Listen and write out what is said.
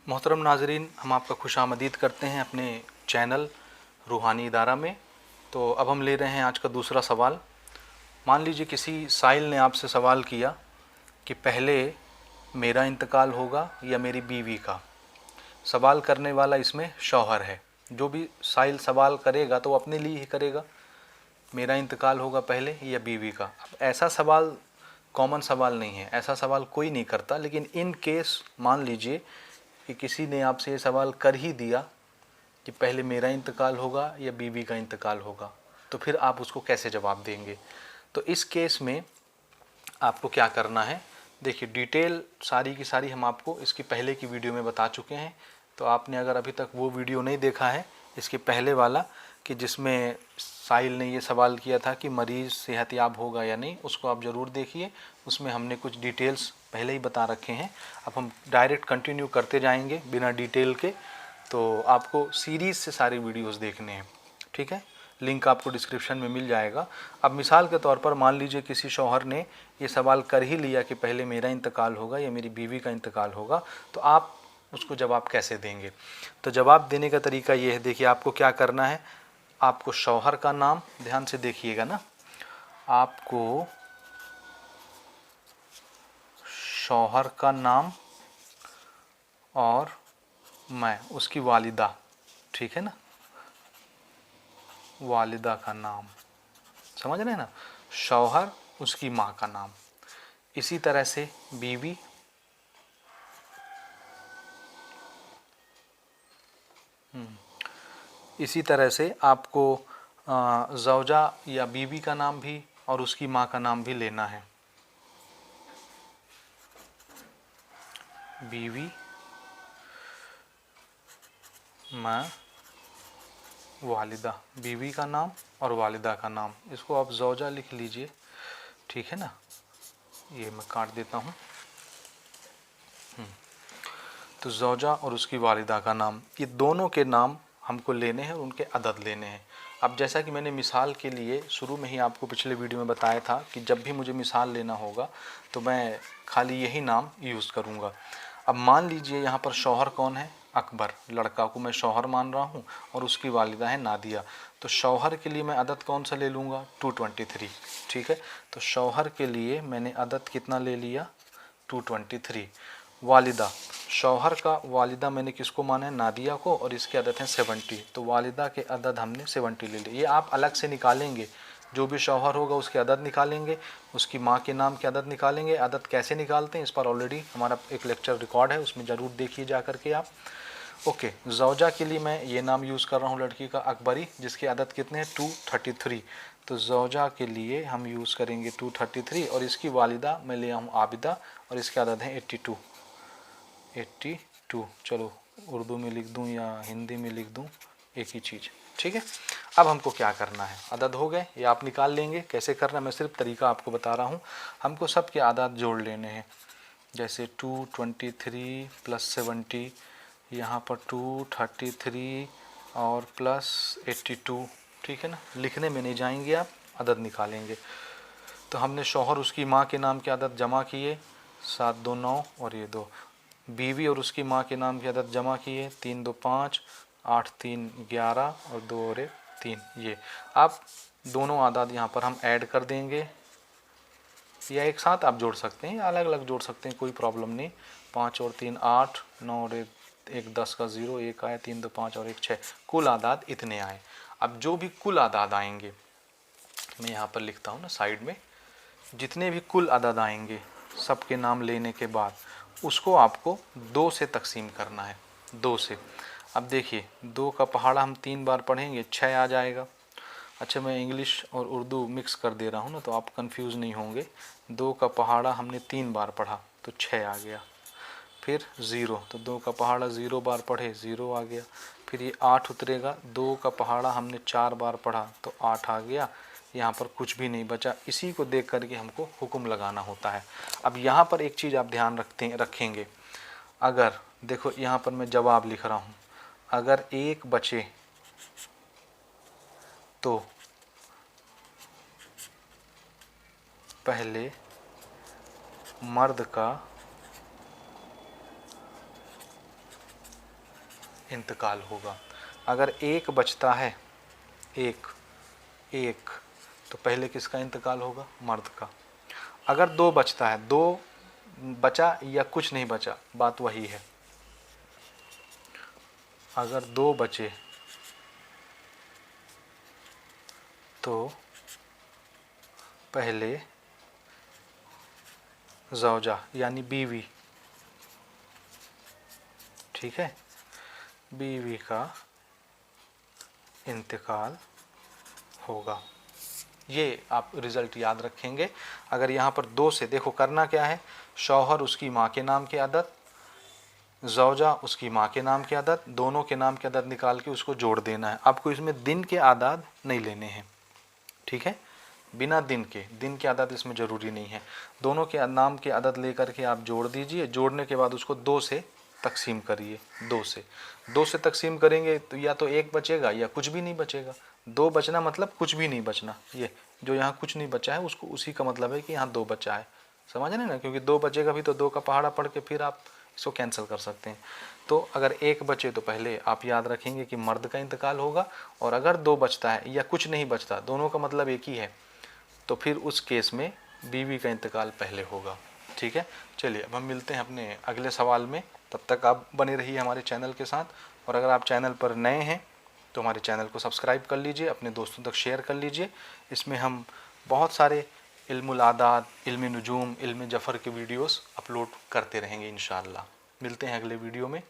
मोहतरम नाजरीन, हम आपका खुशामदीद करते हैं अपने चैनल रूहानी इदारा में। तो अब हम ले रहे हैं आज का दूसरा सवाल। मान लीजिए किसी साइल ने आपसे सवाल किया कि पहले मेरा इंतकाल होगा या मेरी बीवी का। सवाल करने वाला इसमें शौहर है। जो भी साइल सवाल करेगा तो वो अपने लिए ही करेगा, मेरा इंतकाल होगा पहले या बीवी का। अब ऐसा सवाल कॉमन सवाल नहीं है, ऐसा सवाल कोई नहीं करता। लेकिन इन केस मान लीजिए कि किसी ने आपसे ये सवाल कर ही दिया कि पहले मेरा इंतकाल होगा या बीवी का इंतकाल होगा, तो फिर आप उसको कैसे जवाब देंगे। तो इस केस में आपको क्या करना है, देखिए डिटेल सारी की सारी हम आपको इसकी पहले की वीडियो में बता चुके हैं। तो आपने अगर अभी तक वो वीडियो नहीं देखा है, इसके पहले वाला कि जिसमें साहिल ने ये सवाल किया था कि मरीज़ सेहतयाब होगा या नहीं, उसको आप ज़रूर देखिए। उसमें हमने कुछ डिटेल्स पहले ही बता रखे हैं। अब हम डायरेक्ट कंटिन्यू करते जाएंगे बिना डिटेल के। तो आपको सीरीज़ से सारे वीडियोस देखने हैं, ठीक है। लिंक आपको डिस्क्रिप्शन में मिल जाएगा। अब मिसाल के तौर पर मान लीजिए किसी शौहर ने ये सवाल कर ही लिया कि पहले मेरा इंतकाल होगा या मेरी बीवी का इंतकाल होगा, तो आप उसको जवाब कैसे देंगे। तो जवाब देने का तरीका ये है, देखिए आपको क्या करना है। आपको शौहर का नाम, ध्यान से देखिएगा ना, आपको शौहर का नाम और मैं उसकी वालिदा, ठीक है ना, वालिदा का नाम, समझ रहे हैं ना। शौहर, उसकी माँ का नाम। इसी तरह से बीवी, इसी तरह से आपको ज़ौजा या बीवी का नाम भी और उसकी माँ का नाम भी लेना है। बीवी, माँ, वालिदा, बीवी का नाम और वालिदा का नाम, इसको आप ज़ौजा लिख लीजिए, ठीक है ना। ये मैं काट देता हूँ। तो ज़ौजा और उसकी वालिदा का नाम, ये दोनों के नाम हमको लेने हैं, उनके अदद लेने हैं। अब जैसा कि मैंने मिसाल के लिए शुरू में ही आपको पिछले वीडियो में बताया था कि जब भी मुझे मिसाल लेना होगा तो मैं खाली यही नाम यूज़ करूँगा। अब मान लीजिए यहाँ पर शौहर कौन है, अकबर, लड़का को मैं शौहर मान रहा हूँ और उसकी वालिदा है नादिया। तो शौहर के लिए मैं अदद कौन सा ले लूँगा, 223, ठीक है। तो शौहर के लिए मैंने अदद कितना ले लिया, 223। वालिदा, शौहर का वालिदा मैंने किसको माना है, नादिया को, और इसके अदद हैं 70। तो वालिदा के अदद हमने 70 ले लिए। ये आप अलग से निकालेंगे, जो भी शौहर होगा उसके अदद निकालेंगे, उसकी माँ के नाम के अदद निकालेंगे। अदद कैसे निकालते हैं इस पर ऑलरेडी हमारा एक लेक्चर रिकॉर्ड है, उसमें ज़रूर देखिए जा करके आप। ओके, ज़ौजा के लिए मैं ये नाम यूज़ कर रहा हूँ लड़की का, अकबरी, जिसके अदद कितने हैं, 233। तो ज़ौजा के लिए हम यूज़ करेंगे 233, और इसकी वालिदा मैं ले आऊँ आबिदा, और इसके अदद हैं 82। चलो उर्दू में लिख दूँ या हिंदी में लिख दूँ, एक ही चीज़, ठीक है। अब हमको क्या करना है, अदद हो गए, ये आप निकाल लेंगे। कैसे करना है मैं सिर्फ तरीका आपको बता रहा हूँ। हमको सब के आदाद जोड़ लेने हैं। जैसे 223 + 70, यहाँ पर 233 और +82, ठीक है ना। लिखने में नहीं जाएंगे आप, अदद निकालेंगे। तो हमने शौहर उसकी माँ के नाम के अदद जमा किए, 7 2 9 और ये 2। बीवी और उसकी माँ के नाम की अदद जमा किए, 3 2 5, 8 3 11 और 2 और 1 3। ये आप दोनों आदाद यहाँ पर हम ऐड कर देंगे, या एक साथ आप जोड़ सकते हैं या अलग अलग जोड़ सकते हैं, कोई प्रॉब्लम नहीं। 5 और 3 8, 9 और 1 10 का 0, 1 आया, 3 2 5 और 1 6, कुल आदाद इतने आए। अब जो भी कुल आदाद आएंगे, मैं यहाँ पर लिखता हूँ ना साइड में, जितने भी कुल आदाद आएंगे सबके नाम लेने के बाद उसको आपको 2 से तकसीम करना है, 2 से। अब देखिए 2 का पहाड़ा हम 3 बार पढ़ेंगे, 6 आ जाएगा। अच्छा, मैं इंग्लिश और उर्दू मिक्स कर दे रहा हूँ ना, तो आप कंफ्यूज नहीं होंगे। 2 का पहाड़ा हमने 3 बार पढ़ा तो 6 आ गया। फिर 0, तो 2 का पहाड़ा 0 बार पढ़े, 0 आ गया। फिर ये 8 उतरेगा, 2 का पहाड़ा हमने 4 बार पढ़ा तो 8 आ गया। यहाँ पर कुछ भी नहीं बचा। इसी को देख करके हमको हुक्म लगाना होता है। अब यहाँ पर एक चीज़ आप ध्यान रखेंगे, अगर देखो यहाँ पर मैं जवाब लिख रहा हूँ, अगर 1 बचे तो पहले मर्द का इंतकाल होगा। अगर एक बचता है, एक एक, तो पहले किसका इंतकाल होगा? मर्द का। अगर दो बचता है, दो बचा या कुछ नहीं बचा, बात वही है। अगर दो बचे तो पहले ज़ौजा यानी बीवी, ठीक है, बीवी का इंतकाल होगा। ये आप रिज़ल्ट याद रखेंगे। अगर यहाँ पर दो से, देखो करना क्या है, शौहर उसकी माँ के नाम की अदद, ज़ौजा उसकी माँ के नाम की अदद, दोनों के नाम की अदद निकाल के उसको जोड़ देना है। आपको इसमें दिन के आदाद नहीं लेने हैं, ठीक है, बिना दिन के आदाद इसमें ज़रूरी नहीं है। दोनों के नाम के अदद लेकर के आप जोड़ दीजिए। जोड़ने के बाद उसको दो से तकसीम करिए। दो से तकसीम करेंगे तो या तो एक बचेगा या कुछ भी नहीं बचेगा। दो बचना मतलब कुछ भी नहीं बचना। ये जो यहाँ कुछ नहीं बचा है उसको, उसी का मतलब है कि यहाँ दो बचा है। समझ रहे ना, क्योंकि दो बचेगा भी तो दो का पहाड़ा पढ़ के फिर आप इसको कैंसिल कर सकते हैं। तो अगर एक बचे तो पहले आप याद रखेंगे कि मर्द का इंतकाल होगा, और अगर दो बचता है या कुछ नहीं बचता, दोनों का मतलब एक ही है, तो फिर उस केस में बीवी का इंतकाल पहले होगा। ठीक है, चलिए अब हम मिलते हैं अपने अगले सवाल में। तब तक आप बने रहिए हमारे चैनल के साथ, और अगर आप चैनल पर नए हैं तो हमारे चैनल को सब्सक्राइब कर लीजिए, अपने दोस्तों तक शेयर कर लीजिए। इसमें हम बहुत सारे इल्मुल आदाद, इल्म नुजूम, इल्म जफ़र के वीडियोस अपलोड करते रहेंगे इंशाअल्लाह। मिलते हैं अगले वीडियो में।